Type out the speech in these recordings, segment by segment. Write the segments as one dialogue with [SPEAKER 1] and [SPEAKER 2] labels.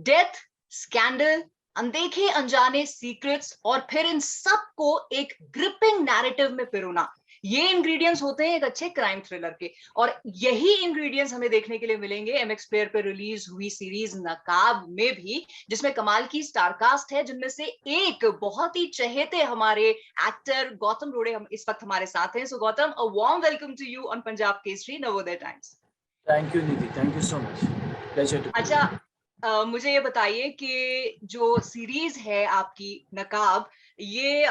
[SPEAKER 1] Death, scandal, अनदेखे अनजाने secrets और फिर इन सब को एक ग्रिपिंग नैरेटिव में पिरोना, ये इंग्रेडिएंट्स होते हैं एक अच्छे क्राइम थ्रिलर के। और यही इंग्रेडिएंट्स हमें देखने के लिए मिलेंगे एमएक्स प्लेयर पे रिलीज हुई सीरीज नकाब में भी, जिसमें कमाल की स्टारकास्ट है, जिनमें से एक बहुत ही चहेते हमारे एक्टर गौतम रोड़े हम इस वक्त हमारे साथ हैं। So Gautam, a warm welcome to you on Punjab Kesari Navodaya Times.
[SPEAKER 2] Thank you Nidhi, thank you so much, pleasure too.
[SPEAKER 1] अच्छा, मुझे ये बताइए कि जो सीरीज है आपकी नकाब, ये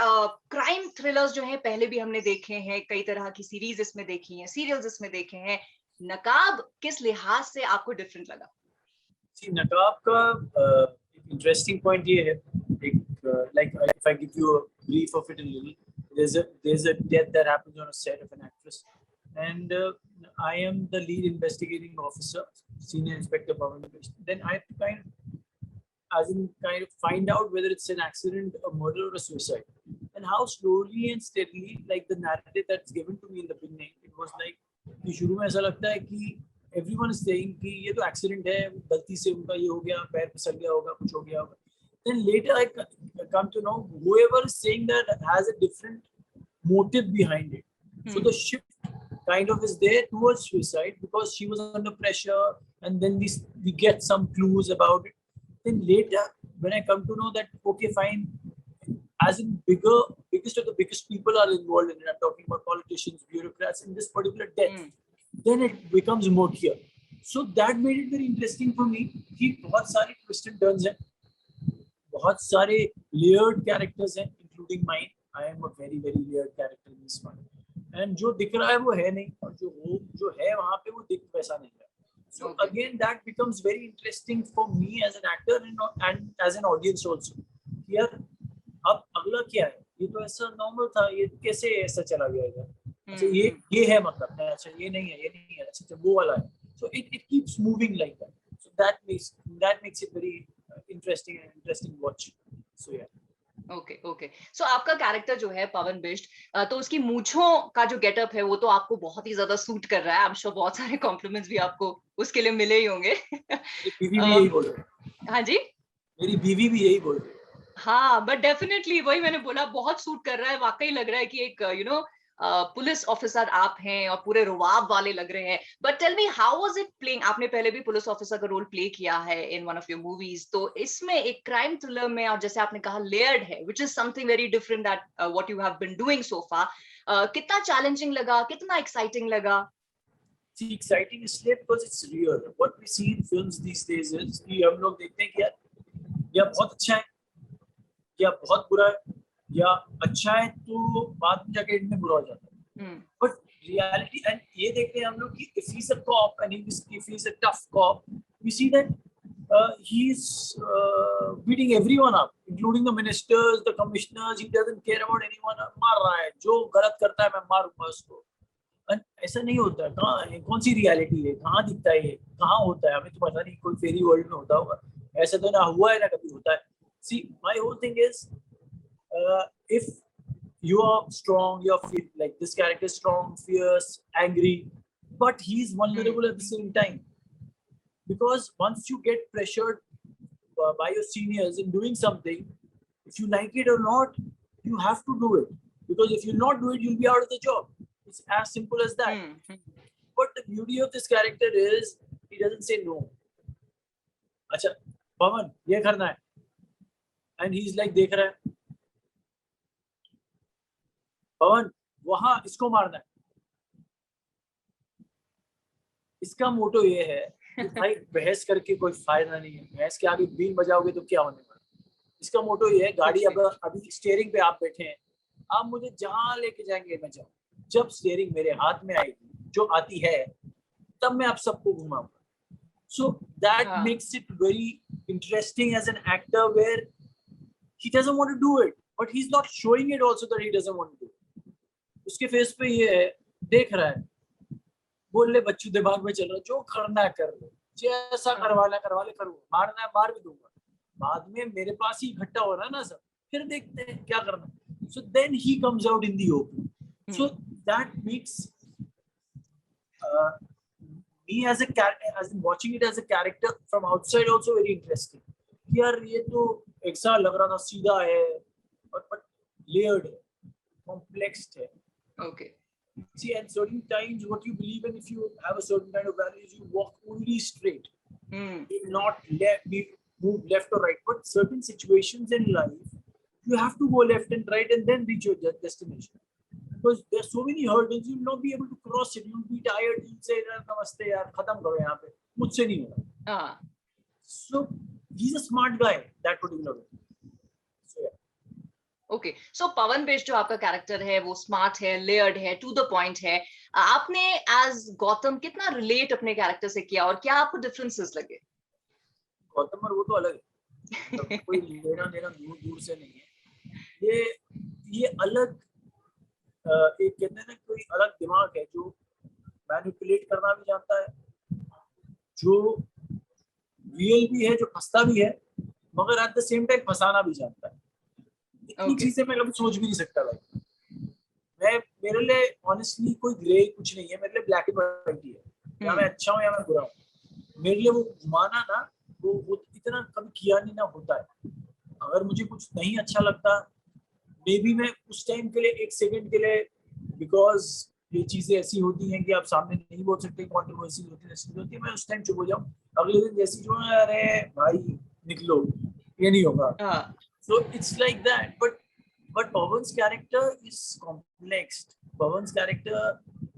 [SPEAKER 1] क्राइम थ्रिलर्स जो हैं पहले भी हमने देखे हैं, कई तरह की सीरीज इसमें देखी हैं, सीरियल्स इसमें देखे हैं। नकाब किस लिहाज से आपको डिफरेंट लगा?
[SPEAKER 2] नकाब का इंटरेस्टिंग पॉइंट ये है, एक like if I give you a brief of it a little, there's a death that happens on a set of an actress, and I am the lead investigating officer, senior inspector Pawan. Then I have to kind of find out whether it's an accident, a murder, or a suicide, and how slowly and steadily, like the narrative that's given to me in the beginning, it was like कि शुरू में ऐसा लगता है कि everyone is saying कि ये तो accident है, गलती से उनका ये हो गया, पैर फिसल गया होगा, कुछ हो गया होगा. Then later I come to know whoever is saying that has a different motive behind it. So the shift kind of is there towards suicide because she was under pressure, and then we get some clues about it. Then later, when I come to know that, okay, fine, as in biggest of the biggest people are involved in it, I'm talking about politicians, bureaucrats in this particular death, then it becomes more clear. So that made it very interesting for me कि बहुत सारे twists and turns हैं, बहुत सारे layered characters हैं, including mine. I am a very very layered character in this one. And जो दिख रहा है वो है नहीं, और जो है वहाँ पे वो दिख वैसा नहीं है. So again, that becomes very interesting for me as an actor and as an audience also. यार अब अगला क्या है, ये तो ऐसा नॉर्मल था, ये कैसे ऐसा चला गया इधर, अच्छा ये है, मतलब अच्छा ये नहीं है, ये नहीं है, अच्छा वो वाला है. So it keeps moving like that. So that makes it very interesting watch. So yeah.
[SPEAKER 1] Okay. So आपका कैरेक्टर जो है पवन बिष्ट, तो उसकी मूंछों का जो गेटअप है वो तो आपको बहुत ही ज्यादा सूट कर रहा है. आई एम श्योर बहुत सारे कॉम्प्लीमेंट्स भी आपको उसके लिए मिले ही होंगे.
[SPEAKER 2] मेरी बीवी भी यही बोल रही है.
[SPEAKER 1] हाँ जी,
[SPEAKER 2] मेरी बीवी भी यही बोल रही है.
[SPEAKER 1] हाँ, बट डेफिनेटली वही मैंने बोला, बहुत सूट कर रहा है. वाकई लग रहा है कि एक पुलिस ऑफिसर आप हैं और पूरे रुवाब वाले लग रहे हैं. But tell me, how was it playing? आपने पहले भी पुलिस ऑफिसर का रोल प्ले किया है in one of your movies, तो इसमें एक क्राइम थ्रिलर में, और जैसे आपने कहा लेयर्ड है, which is something very different that what you have been doing so far. कितना चैलेंजिंग लगा, कितना एक्साइटिंग लगा?
[SPEAKER 2] See, exciting इसलिए because it's real. What we see in films these days is कि हम लोग देखते हैं कि यार या बहुत अच्छा है या बहुत बुरा है, या अच्छा है तो बाद में जाके एंड में बुरा हो जाता है. बट रियलिटी, एंड ये देखते हैं हम लोग कि if he's a cop and if he's a tough cop, we see that he's beating everyone up, including the ministers, the commissioners. He doesn't care about anyone. मार रहा है, जो गलत करता है मैं मारूंगा उसको. ऐसा नहीं होता है. कहाँ है, कौन सी रियलिटी है, कहाँ दिखता है, कहाँ होता है? हमें तो पता नहीं, कोई फेरी वर्ल्ड में होता होगा, ऐसा तो ना हुआ है ना कभी होता है. See, my whole thing is, if you are strong, you're like this character is strong, fierce, angry, but he's vulnerable at the same time. Because once you get pressured by your seniors in doing something, if you like it or not, you have to do it. Because if you not do it, you'll be out of the job. It's as simple as that. But the beauty of this character is he doesn't say no. अच्छा पवन ये करना है, and he's like देख रहा है, पवन वहां इसको मारना है. इसका मोटो ये है कि भाई बहस करके कोई फायदा नहीं है, बहस के आगे बीन बजाओगे तो क्या होने वाला. इसका मोटो ये है, गाड़ी अभी स्टीयरिंग पे आप बैठे हैं, आप मुझे जहां लेके जाएंगे मैं जाऊं. जब स्टीयरिंग मेरे हाथ में आएगी, जो आती है, तब मैं आप सबको घुमाऊंगा. So that makes it very interesting as an actor, where he doesn't want to do it, but he's not showing it also that he doesn't want to do it. उसके फेस पे ये है, देख रहा है, बोल ले बच्चों दिमाग में चल रहा है, जो करना है कर लो, जैसा करवा ले करो, मारना है मार भी दूंगा, बाद में मेरे पास ही इकट्ठा हो रहा है ना सब, फिर देखते हैं क्या करना. So then he comes out in the open. So that makes me as a character, as in watching it as a character from outside, also very interesting. कि यार ये तो एक साल लग रहा था सीधा है, but layered है, complexed है.
[SPEAKER 1] Okay.
[SPEAKER 2] See, at certain times, what you believe in, if you have a certain kind of values, you walk only straight. You not move left or right. But certain situations in life, you have to go left and right and then reach your destination. Because there are so many hurdles, you will not be able to cross it. You'll be tired. You'll say, "Namaste, yaar, khatam karo yahan pe. Mujhse nahi hoga." So he's a smart guy, that particular way. So yeah.
[SPEAKER 1] Okay, so Pavan बेश जो आपका character है वो smart है, layered है, to the point है. आपने as Gautam कितना रिलेट अपने कैरेक्टर से किया और क्या आपको डिफरेंसेस लगे?
[SPEAKER 2] गौतम और वो तो अलग है, तो कोई लेना देना दूर दूर से नहीं है. ये अलग, एक कहते हैं ना, कोई अलग दिमाग है जो मैनिपुलेट करना भी जानता है, जो रियल भी है, जो फंसता भी है, मगर एट द सेम टाइम फंसाना भी जानता है. इतनी चीजें मैं कभी सोच भी नहीं सकता भाई. मेरे लिए ऑनेस्टली कोई ग्रे कुछ नहीं है, मेरे लिए ब्लैक एंड व्हाइट ही है. या मैं अच्छा हूँ या मैं बुरा हूँ. मेरे लिए वो घुमाना ना, वो इतना कभी किया नहीं ना होता है. अगर मुझे कुछ नहीं अच्छा लगता, मे बी मैं उस टाइम के लिए, एक सेकंड के लिए, बिकॉज ये चीजें ऐसी होती हैं कि आप सामने नहीं बोल सकते, कंट्रोवर्सी होती है, मैं उस टाइम चुप हो जाऊँ. अगले दिन जैसी जो है, अरे भाई निकलो, ये नहीं होगा. So it's like that, but Pawan's character is complex. Pawan's character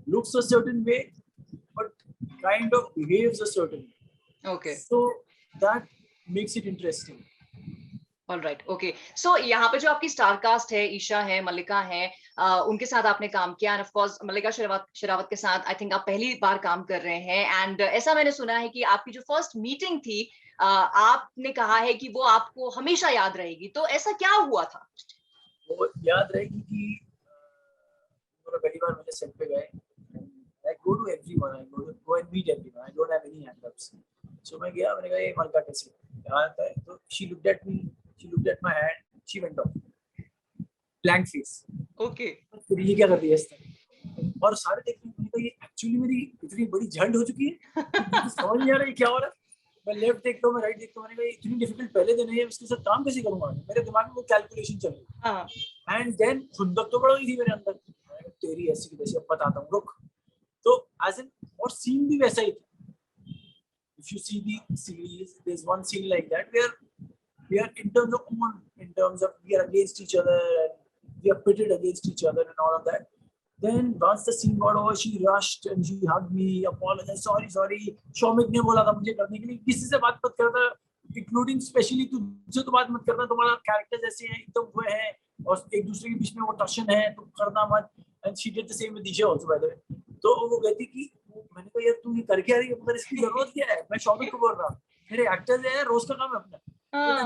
[SPEAKER 2] looks a certain way, but kind of behaves a certain way.
[SPEAKER 1] Okay.
[SPEAKER 2] So that makes it interesting.
[SPEAKER 1] All right. Okay. So यहाँ पे जो आपकी star cast है, ईशा है, मल्लिका है, उनके साथ आपने काम किया, एंड ऑफ कोर्स मल्लिका शेरावत के साथ आई थिंक आप पहली बार काम कर रहे हैं. एंड ऐसा मैंने सुना है कि आपकी जो फर्स्ट मीटिंग थी, आपने कहा है कि वो आपको हमेशा याद रहेगी. तो ऐसा क्या हुआ था?
[SPEAKER 2] वो याद रहेगी कि पहली बार मुझे सेट पे गए. I go to everyone. I go and meet everyone. I don't have any hang-ups. So मैं गया, मैंने कहा ये मल्लिका कैसे यहाँ आता है. तो she looked at me, she looked at my hand, she went off. Blank face.
[SPEAKER 1] Okay.
[SPEAKER 2] फिर ये क्या कर रही है इस तरह? और सारे देखते हैं, मैंने कहा ये एक्चुअली मेरी इतनी बड़ी झंड हो चुकी है, समझ नहीं आ रहा है क्या हो रहा है. मैं लेफ्ट देखता हूँ, मैं राइट देखता हूँ, मैंने कहा इतनी डिफिकल्ट पहले दिन है, इसके साथ काम कैसे करूंगा. मेरे दिमाग में वो कैलकुलेशन चल रही. एंड देन खुंदक तो बढ़ गई थी मेरे अंदर. तेरी ऐसी की तैसी, अब बताता हूँ, रुक. तो एज एन, और सीन भी वैसा ही था. If you see the series, there's one scene like that where we are in terms of we are against each other and we are pitted against each other and all of that. Then once the scene got over, she rushed and she hugged me, apologized, sorry. Shoumik ने बोला था मुझे करने के लिए, किसी से बात मत करना, इंक्लूडिंग स्पेशली तुझसे तो बात मत करना, तुम्हारा कैरेक्टर जैसे हैं एकदम वो है, और एक दूसरे के बीच में वो टशन है, तुम करना मत. And she did the same with Disha also by the way. तो वो कहती कि मैंने कहा यार तू ये कर क्या रही है, मगर इसकी जरूरत क्या है. मैं शौमिक को बोल रहा हूँ, मेरे एक्टर्स है, रोज का काम है अपना.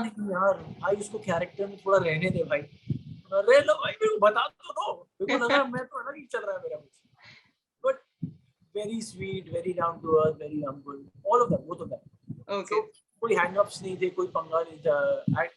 [SPEAKER 2] नहीं यार भाई, उसको कैरेक्टर में थोड़ा रहने दे भाई. अरे लो भाई, मेरे को बता दो. मेरे को लगा मैं तो अलग ही चल रहा है मेरा कुछ. But very sweet, very down to earth, very humble, all of that, both of that. Okay. कोई हैंगअप्स नहीं थे, कोई पंगा नहीं था.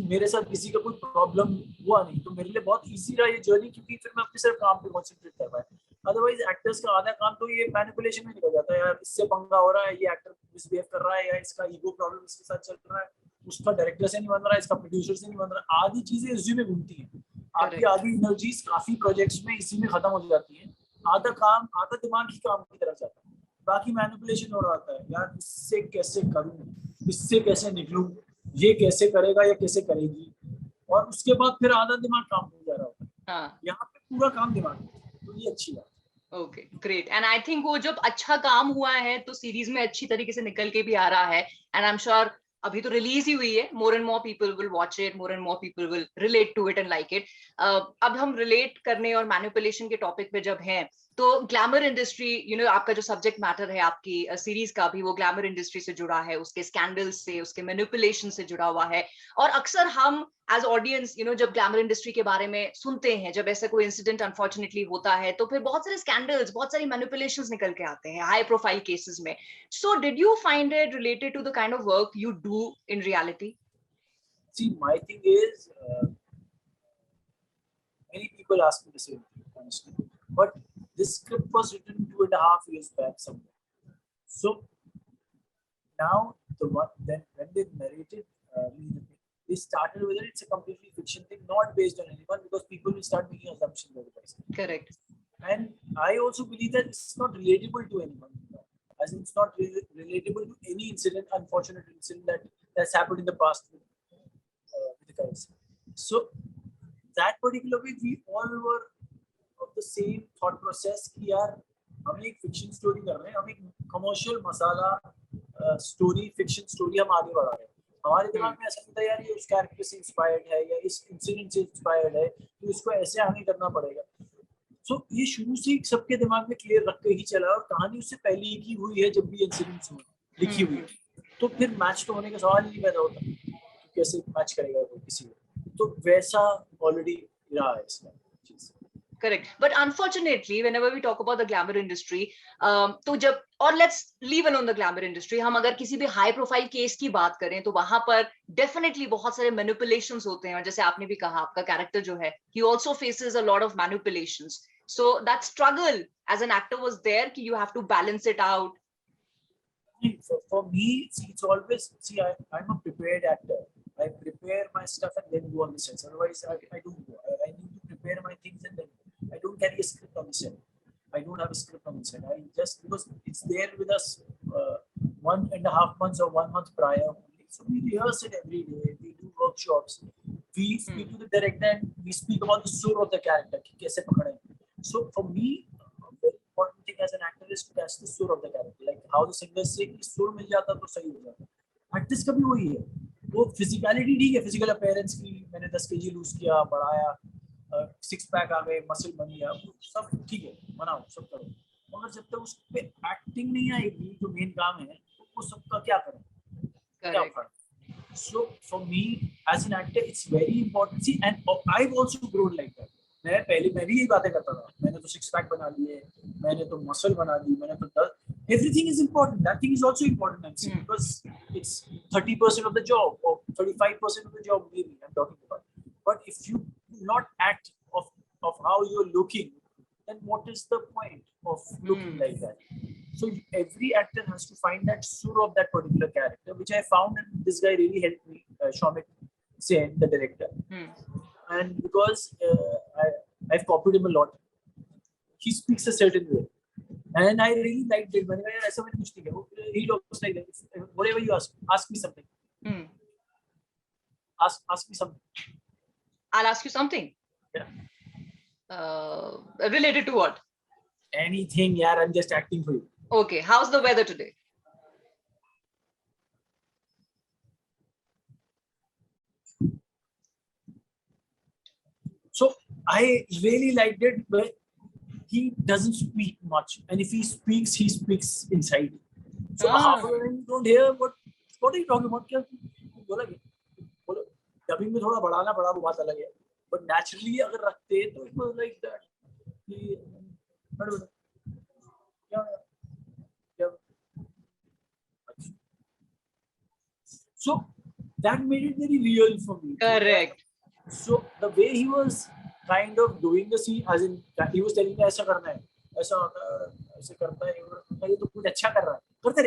[SPEAKER 2] मेरे साथ किसी का कोई प्रॉब्लम हुआ नहीं, तो मेरे लिए बहुत इजी रहा ये जर्नी, क्योंकि फिर मैं अपने सिर्फ काम पे कॉन्सेंट्रेट कर पाया. अदरवाइज एक्टर्स का आधा काम तो ये मैनिपुलेशन में निकल जाता है. यार इससे पंगा हो रहा है, ये एक्टर मिसबिहेव कर रहा है, या इसका ईगो प्रॉब्लम इसके साथ चल रहा है, उसका डायरेक्टर से नहीं बन रहा है, इसका प्रोड्यूसर से नहीं बन रहा. आधी चीजें इसी में घूमती हैं. आपकी आधी एनर्जीज काफी प्रोजेक्ट्स में इसी में खत्म हो जाती है. आधा काम, आधा दिमाग ही काम की तरफ जाता है, बाकी मैनिपुलेशन हो रहा होता है. यार इससे कैसे करूं, इससे कैसे निकलूं, ये कैसे करेगा या कैसे करेगी, और उसके बाद फिर आधा दिमाग काम हो जा रहा होता है. यहाँ पे पूरा काम दिमाग है, तो ये अच्छी बात.
[SPEAKER 1] Okay, great. And I think वो जब अच्छा काम हुआ है तो सीरीज में अच्छी तरीके से निकल के भी आ रहा है. एंड आई एम श्योर अभी तो रिलीज ही हुई है, more and more people will watch it, more and more people will relate to it and like it. अब हम रिलेट करने और मैनिपुलेशन के टॉपिक पे जब हैं, तो ग्लैमर इंडस्ट्री, आपका जो सब्जेक्ट मैटर है आपकी सीरीज का भी, वो ग्लैमर इंडस्ट्री से जुड़ा है, उसके स्कैंडल्स से, उसके मैनिपुलेशन से जुड़ा हुआ है. और अक्सर हम एज ऑडियंस जब ग्लैमर इंडस्ट्री के बारे में सुनते हैं, जब ऐसा कोई इंसिडेंट अनफॉर्चुनेटली होता है, तो फिर बहुत सारे स्कैंडल्स, बहुत सारी मैनिपुलेशंस निकल के आते हैं हाई प्रोफाइल केसेस में. So did you find it related to the kind of work you do in reality?
[SPEAKER 2] See, my thing is, many people ask me the same thing, honestly. But this script was written 2.5 years back somewhere. So now, when they narrated They started with it's a completely fiction thing, not based on anyone, because people will start making assumptions otherwise.
[SPEAKER 1] Correct.
[SPEAKER 2] And I also believe that it's not relatable to anyone. As in, it's not relatable to any incident, unfortunate incident that's happened in the past with the guys. So that particular week, we all were of the same thought process कि यार हम एक fiction story कर रहे हैं, हम एक commercial मसाला story, fiction story हम आगे बढ़ा रहे हैं. हमारे दिमाग में ऐसा नहीं था यार ये उस कैरेक्टर से इंस्पायर्ड है या इस इंसिडेंट से इंस्पायर्ड है, तो इसको ऐसे आगे करना पड़ेगा. सो ये शुरू से सबके दिमाग में क्लियर रख के ही चला, और कहानी उससे पहले ही की हुई है जब भी इंसिडेंट्स हुए लिखी हुई है. तो फिर मैच तो होने का सवाल ही नहीं पैदा होता कि कैसे मैच करेगा कोई किसी को. तो वैसा ऑलरेडी रहा है इसमें चीज.
[SPEAKER 1] Correct. But unfortunately, whenever we talk about the glamour industry, तो जब, और let's leave alone the glamour industry, हम अगर किसी भी high profile case की बात करें तो वहां पर definitely बहुत सारे manipulations होते हैं, और जैसे आपने भी कहा आपका character जो है, he also faces a lot of manipulations. So that struggle as an actor was there कि you have to balance it out.
[SPEAKER 2] For me, it's always, I'm a prepared actor. I prepare my stuff and then go on the set. Otherwise, I don't go. I need to prepare my things and then I don't carry a script on the set. I don't have a script on the set. I just, because it's there with us 1.5 months or 1 month prior. So we rehearse it every day. We do workshops. We speak to the director and we speak about the soul of the character. कि कैसे पकड़ें. So for me, a very important thing as an actor is to catch the soul of the character. Like how the singer say कि सुर मिल जाता तो सही हो जाता. Artist का भी वही है. वो physicality ठीक है, physical appearance की, मैंने 10 kg lose किया, बढ़ाया, 6 pack आ गए, muscle बन गया, सब ठीक है, बनाओ, सब करो. मगर जब तक उस पे acting नहीं आएगी, जो मेन काम है, वो सबका क्या करें? क्या करें? So for me as an actor, it's very important. See, and I've also grown like that. मैं भी यही बातें करता था. मैंने तो 6 pack बना लिए, मैंने तो muscle बना ली, मैंने तो everything is important. That thing is also important, MC, because it's 30% of the job or 35% of the job maybe I'm talking about. But if you not act of how you're looking, then what is the point of looking like that? So every actor has to find that sur of that particular character, which I found, and this guy really helped me, Shomik Sen, the director. And because I've copied him a lot, he speaks a certain way, and I really liked it. मैंने कहा यार ऐसा मैंने कुछ नहीं किया. He looks like that. Whatever you ask me something. Ask me something.
[SPEAKER 1] I'll ask you something.
[SPEAKER 2] Yeah.
[SPEAKER 1] Related to what?
[SPEAKER 2] Anything, yaar. I'm just acting for you.
[SPEAKER 1] Okay. How's the weather today?
[SPEAKER 2] So I really liked it, but he doesn't speak much, and if he speaks inside. So half of the time you don't hear what are you talking about? क्या बोला क्या? बोलो. Dubbing में थोड़ा बढ़ाना पड़ा, वो बात अलग है. But naturally अगर रखते तो it was like that. So that made it very real for me.
[SPEAKER 1] Correct.
[SPEAKER 2] So the way he was kind of doing the scene, as in he was telling me ऐसा करना है, ऐसा होता है, ऐसे करता है, ये तो कुछ अच्छा कर रहा है, करते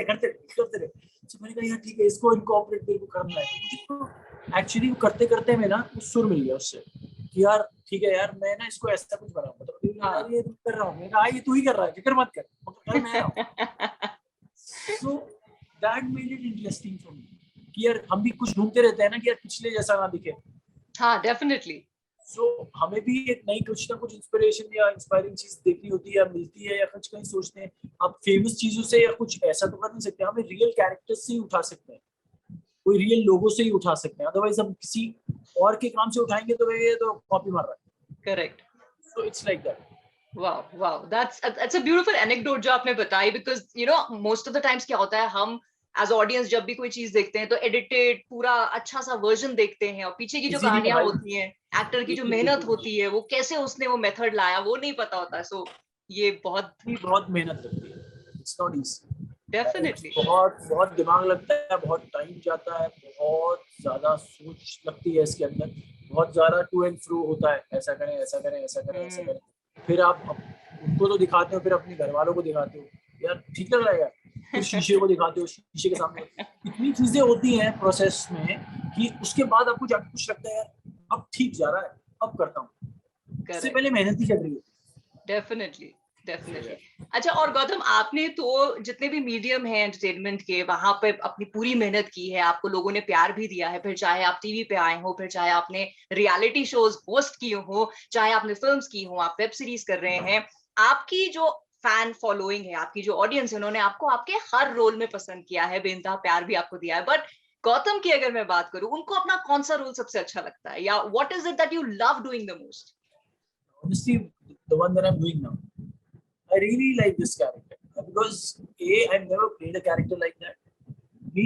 [SPEAKER 2] रहे. So मैंने कहा यार ठीक है, इसको इनकॉर्पोरेट तेरे को करना है. मुझे एक्चुअली करते करते में ना कुछ सुर मिल गया उससे कि यार ठीक है यार, मैं ना इसको ऐसा कुछ बनाऊं, मतलब यार ये कर रहा हूँ, मैंने कहा ये तू ही कर रहा है, फिक्र मत कर, मतलब मैं रहा. So that made it interesting for me कि यार हम भी कुछ ढूंढते रहते हैं ना कि यार पिछले जैसा ना दिखे.
[SPEAKER 1] हाँ, definitely.
[SPEAKER 2] So हमें भी एक नई कुछ ना कुछ इंस्पिरेशन या इंस्पायरिंग चीज देखनी होती है या मिलती है, या कुछ कहीं सोचते हैं आप फेमस चीजों से या कुछ ऐसा तो कर नहीं सकते. हमें रियल कैरेक्टर्स से ही उठा सकते हैं, कोई रियल लोगों से ही उठा सकते हैं. अदरवाइज हम किसी और के काम से उठाएंगे तो ये तो कॉपी मार रहा है.
[SPEAKER 1] Correct.
[SPEAKER 2] So it's like that.
[SPEAKER 1] Wow. That's a beautiful anecdote जो आपने बताई, because you know most of the times क्या होता है, हम as audience जब भी कोई चीज देखते हैं तो edited पूरा अच्छा सा version देखते हैं, और पीछे की जो कहानियां होती हैं, एक्टर की जो मेहनत होती है, वो कैसे उसने वो मेथड लाया, वो नहीं पता होता है. सो ये बहुत
[SPEAKER 2] मेहनत लगती है. It's not easy.
[SPEAKER 1] Definitely.
[SPEAKER 2] बहुत दिमाग लगता है, बहुत टाइम जाता है, बहुत ज्यादा सोच लगती है इसके अंदर, बहुत ज्यादा टू एंड फ्रो होता है, ऐसा करें. फिर आप उनको तो दिखाते हो, फिर अपने घर वालों को दिखाते हो, यार ठीक लग रहा है, फिर शीशे को दिखाते हो, शीशे के सामने. इतनी चीजें होती हैं प्रोसेस में कि उसके बाद आपको जाके कुछ लगता है यार अब ठीक जा रहा है, अब करता हूँ, इससे पहले मेहनत ही कर रही है।
[SPEAKER 1] Definitely definitely. अच्छा, और गौतम, आपने तो जितने भी मीडियम है एंटरटेनमेंट के, वहां पे अपनी पूरी मेहनत की है, आपको लोगों ने प्यार भी दिया है, फिर चाहे आप टीवी पे आए हो, फिर चाहे आपने रियलिटी शोज होस्ट किए हो, चाहे आपने फिल्म्स की हो, आप वेब सीरीज कर रहे हैं, आपकी जो फैन फॉलोइंग है, आपकी जो ऑडियंस है, उन्होंने आपको आपके हर रोल में पसंद किया है, बेइंतहा प्यार भी आपको दिया है। बट गौतम की अगर मैं बात करूं, उनको अपना कौन सा रोल सबसे अच्छा लगता है, या what is it that you love doing the most?
[SPEAKER 2] Honestly, the one that I'm doing now, I really like this character because A, I've never played a character like that. B,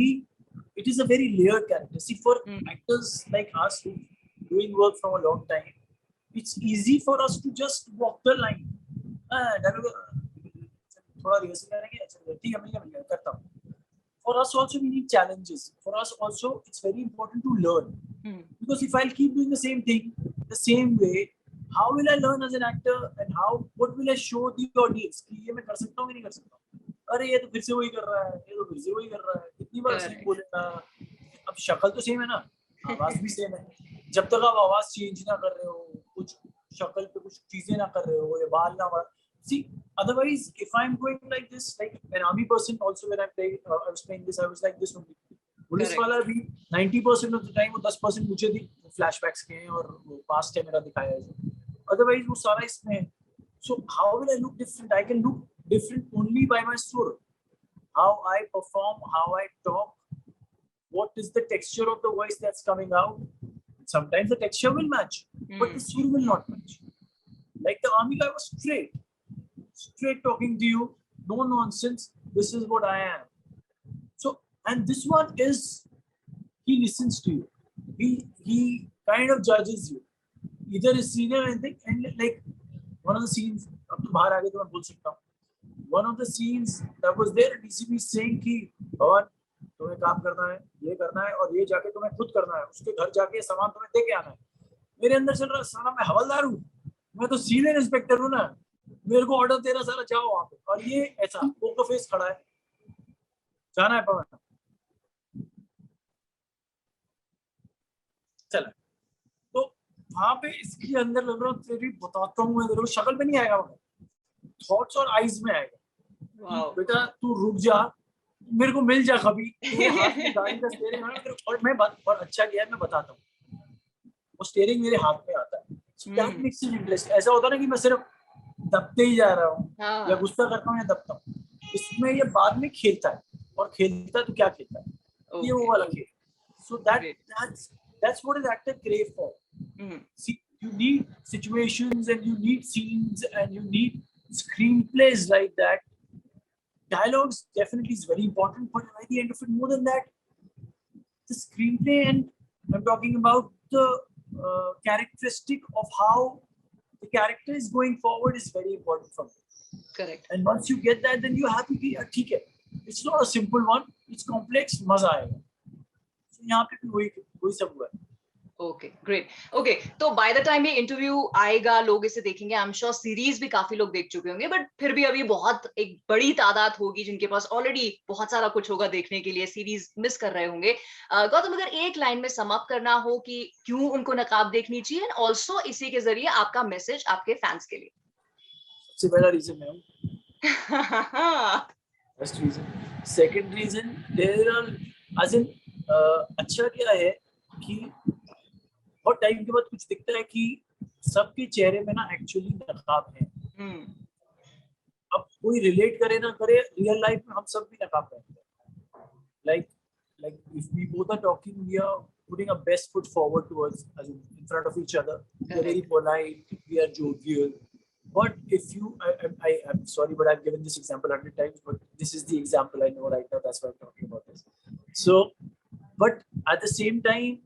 [SPEAKER 2] it is a very layered character. See, for actors like us who doing work from a long time, it's easy for us to just walk the line. थोड़ा rehearsal करेंगे, अच्छा ठीक है, मिल गया करता हूँ. For us also we need challenges. For us also it's very important to learn. Because if I'll keep doing the same thing the same way, how will I learn as an actor and what will I show the audience कि ये मैं कर सकता हूँ कि नहीं कर सकता हूँ? अरे ये तो फिर से वही कर रहा है, ये तो फिर से वही कर रहा है, कितनी बार सेम बोलेगा. अब शक्ल तो सेम है ना, आवाज भी सेम है. जब तक आप आवाज चेंज ना कर रहे हो, कुछ शक्ल पे कुछ चीजें ना कर रहे हो, या बाल ना बढ़. See, otherwise, if I'm going like this, like an army person also, when I was playing this, I was like this only. Police वाला भी 90% of the time वो 10% मुझे दी flashbacks के हैं और past है मेरा दिखाया है. Otherwise वो सारा इसमें है. So how will I look different? I can look different only by my suर. How I perform, how I talk, what is the texture of the voice that's coming out. Sometimes the texture will match, but the suр will not match. Like the army guy was straight talking to you, no nonsense, this is what I am. So, and this one is, he listens to you, he kind of judges you, either is senior or anything. And like one of the scenes, अब तो बाहर आ गए तो मैं बोल सकता हूँ, one of the scenes that was there, DCP saying कि भवन तुम्हें काम करना है, ये करना है, और ये जाके तुम्हें खुद करना है, उसके घर जाके सामान तुम्हें दे के आना है. मेरे अंदर चल रहा साला मैं हवलदार हूँ, मैं तो सीनियर इंस्पेक्टर हूँ ना, मेरे को ऑर्डर दे रहा सारा जाओ वहां पे, और ये ऐसा पोकर फेस खड़ा है, जाना है पवन, चला. तो वहां पे इसके अंदर लग रहा हूँ, तेरी बताता हूँ मैं तेरे को, शक्ल पे नहीं आएगा मगर थॉट्स और आईज में आएगा. बेटा तू रुक जा, मेरे को मिल जा कभी, तेरे हाथ में गाड़ी का स्टीयरिंग है, और मैं और अच्छा किया मैं बताता हूँ, वो स्टीयरिंग मेरे हाथ में आता है. That makes it interesting. ऐसा होता है ना कि मैं सिर्फ दबते ही जा रहा हूँ या गुस्सा करता हूँ या दबता हूँ, इसमें ये बाद में खेलता है, और खेलता है तो क्या खेलता है, ये वो वाला खेल. So that's what an actor crave for. See, you need situations and you need scenes and you need screenplays like that. Dialogues definitely is very important, but at the end of it, more than that, the screenplay, and I'm talking about the characteristic of how the character is going forward is very important for me.
[SPEAKER 1] Correct.
[SPEAKER 2] And once you get that, then you're happy कि ठीक है. It's not a simple one. It's complex. मजा आएगा. So यहाँ पे भी वही सब हुआ है.
[SPEAKER 1] Okay great. ओके, तो बाय द टाइम ये इंटरव्यू आएगा, लोग इसे देखेंगे, आई एम श्योर सीरीज भी काफी लोग देख चुके होंगे, बट फिर भी अभी बहुत एक बड़ी तादाद होगी जिनके पास ऑलरेडी बहुत सारा कुछ होगा देखने के लिए, सीरीज मिस कर रहे होंगे. गौतम, अगर एक लाइन में सम अप करना हो कि क्यों उनको नकाब देखनी चाहिए, एंड ऑल्सो इसी के जरिए आपका मैसेज आपके फैंस के लिए.
[SPEAKER 2] सबसे पहला रीजन है, first reason. Second reason, there are as in, अच्छा क्या है कि बहुत टाइम के बाद कुछ दिखता है कि सबके चेहरे में ना एक्चुअली नकाब है. अब कोई रिलेट करे ना करे, रियल लाइफ में हम सब भी नकाब पहनते हैं. like if we both are talking, we are putting our best foot forward towards, as in front of each other. We are very polite, we are jovial. But if you, I'm sorry, but I've given this example 100 times, but this is the example I know right now, that's why I'm talking about this. So, but at the same time,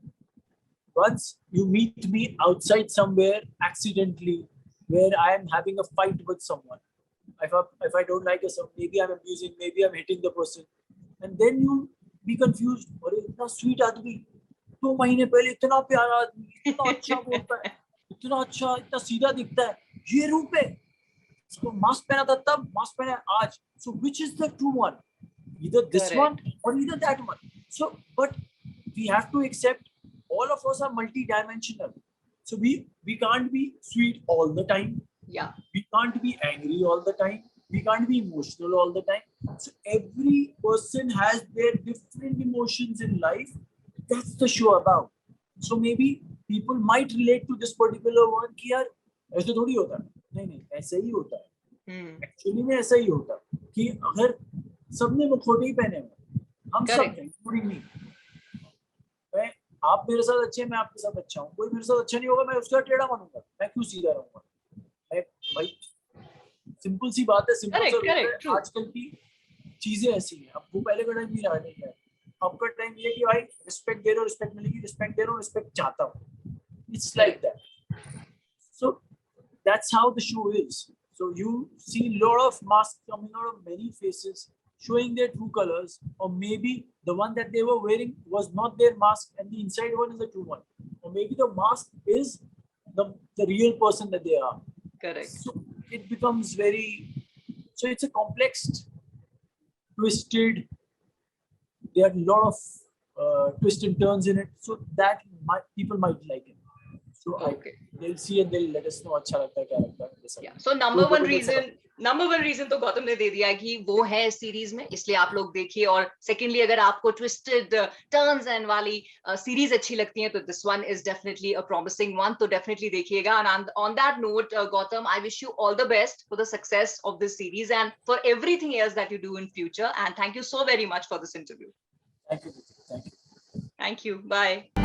[SPEAKER 2] once you meet me outside somewhere accidentally, where I am having a fight with someone, if I don't like a song, maybe I'm abusing, maybe I'm hitting the person, and then you be confused. अरे इतना sweet आदमी, 2 महीने पहले इतना प्यारा आदमी, इतना अच्छा बोलता है, इतना अच्छा, इतना सीधा दिखता है, ये रूप है. इसको मास्क पहना था तब, मास्क पहना आज. So which is the true one? Either this one or either that one. So, but we have to accept all of us are multi-dimensional. So we can't be sweet all the time.
[SPEAKER 1] Yeah.
[SPEAKER 2] We can't be angry all the time. We can't be emotional all the time. So every person has their different emotions in life. That's the show about. So maybe people might relate to this particular one कि यार ऐसे थोड़ी होता है. नहीं ऐसा ही होता है. Actually में ऐसा ही होता है कि अगर सबने मुखौटे ही पहने हुए हम सब including me. आप मेरे साथ अच्छे हैं, मैं आपके साथ अच्छा हूँ. कोई मेरे साथ अच्छा नहीं होगा, मैं उसका टेढ़ा बनूंगा. मैं क्यों सीधा रहूंगा? भाई सिंपल सी बात है. सिंपल आजकल की चीजें ऐसी हैं. अब वो पहले का टाइम नहीं रहा नहीं है. आपका टाइम ये कि भाई रिस्पेक्ट दे रहे हो, रिस्पेक्ट मिलेगी. रिस्पेक्ट दे रहा हूँ, रिस्पेक्ट चाहता हूँ. It's like that. So that's how the show is. So you see a lot of masks coming out of many faces, showing their true colors, or maybe the one that they were wearing was not their mask and the inside one is the true one, or maybe the mask is the real person that they are.
[SPEAKER 1] Correct.
[SPEAKER 2] So it becomes very, so it's a complex, twisted, there are a lot of twists and turns in it, so that people might like it. So
[SPEAKER 1] okay.
[SPEAKER 2] They'll see and they'll let us know अच्छा लगता है क्या लगता है.
[SPEAKER 1] Yeah. So number one reason तो गौतम ने दे दिया है कि वो है सीरीज में, इसलिए आप लोग देखिए. और सेकेंडली अगर आपको ट्विस्टेड टर्न्स एंड वाली सीरीज अच्छी लगती है तो this one is definitely a promising one, तो डेफिनेटली देखिएगा. And on that note Gautam, I wish you all the best for the success of this series and for everything else that you do in future. And thank you so very much for this interview.
[SPEAKER 2] Thank you.
[SPEAKER 1] Thank you. Bye.